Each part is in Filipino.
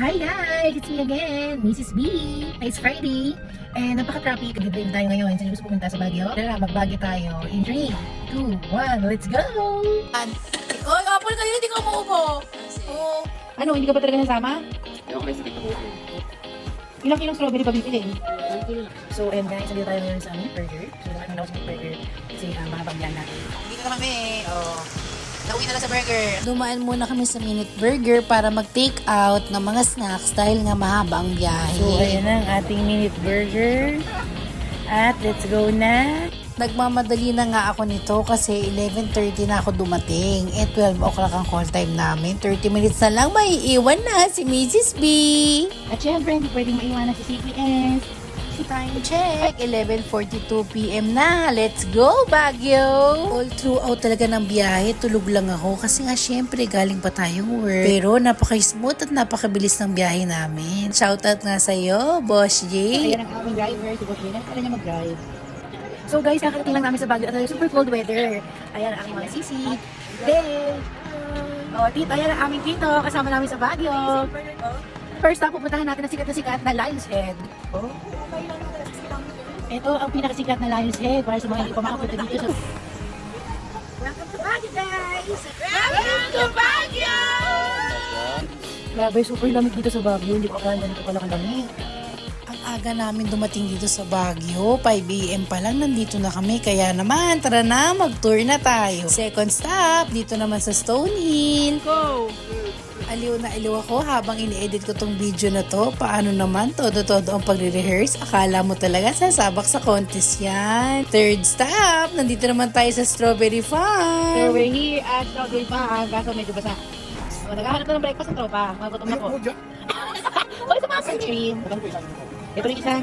Hi guys! It's me again, Mrs. B. It's Friday. And napaka-traffic. Nag-drive tayo ngayon. Sino gusto pumunta sa Baguio? Tara, mag-Baguio tayo. In 3, 2, 1, let's go! Oy, apple kayo, hindi ka umuupo. Oo. Ano, hindi ka ba talaga nasama? Ilang kilong strawberry pa bibili? So, and guys, nandito tayo ngayon sa Minute Burger. So, nakita na ako sa Minute Burger. Kasi mahabang yan natin. Dito na kami. Oh. Nauwi na lang sa burger. Dumaan muna kami sa Minute Burger para mag-take out ng mga snacks dahil nga mahaba ang biyahe. So, ayan na ang ating Minute Burger. At let's go na! Nagmamadali na nga ako nito kasi 11:30 na ako dumating. 12 o'clock ang call time namin. 30 minutes na lang maiiwan na si Mrs. B. At syempre, hindi pwedeng maiwanan si CPS. Si time check, 11:42 p.m. na. Let's go, Baguio! All throughout talaga ng biyahe, tulog lang ako kasi nga syempre galing pa tayong work. Pero napaka-smooth at napakabilis ng biyahe namin. Shoutout nga sa'yo, Boss J. Ayan ang aming driver, si Boss Lina. Kaya niya mag-drive. So guys, kakarating lang namin sa Baguio at super cold weather. Ayan ang aming mga sisi. Then, tito, ayan ang aming tito. Kasama namin sa Baguio. First up, pupuntahan natin ang sikat na Lion's Head. Oh. Ito ang pinakasikat na Lion's Head para sa mga hindi pa makapunta dito sa... Welcome to Baguio, guys! Welcome to Baguio! Grabe, super lamig dito sa Baguio. Hindi ko akala ganito pala kalamig. Ang aga namin dumating dito sa Baguio, 5 a.m. pa lang nandito na kami. Kaya naman, tara na, mag-tour na tayo. Second stop, dito naman sa Stone Hill. Go! Aliw na aliw ako habang ini-edit ko tong video na to. Paano naman, todo-todo ang pagre-rehearse. Akala mo talaga sasabak sa contest yan. Third stop, nandito naman tayo sa Strawberry So Farm. we're here at Strawberry Farm, kaso medyo basa. So, naghahanap na ng breakfast ng tropa. Mga gutom na po. O, isa mga ice cream. Ito rin isa.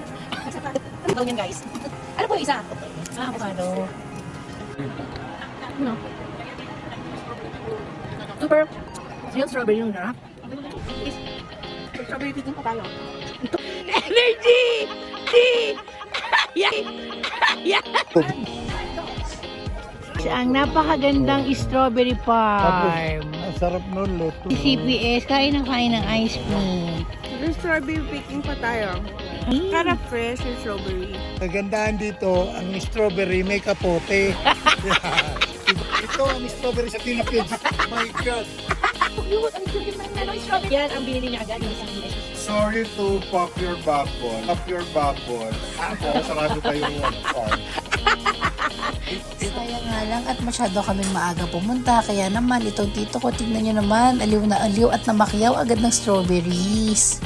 Ano daw yan, guys? Ano po yung isa? Avocado. Ano? Super. Real strawberry yung na. Strawberry tignan pa tayo. Energy! Ang napakagandang strawberry farm. Ang sarap nun, luto. CPS, kain ng ice cream. Yung strawberry picking pa tayo. Cara fresh yung strawberry. Kagandahan dito, ang strawberry may kapote. Ito ang strawberry sa tinapid. My God! Yan ang binili niya agad yung isang bilis. Sorry to pop your backbone. Pop your backbone. Ako, sarado tayong farm. Sayang nga lang at masyado kaming maaga pumunta. Kaya naman, itong tito ko, tignan nyo naman, aliw na aliw at namakyaw agad ng strawberries.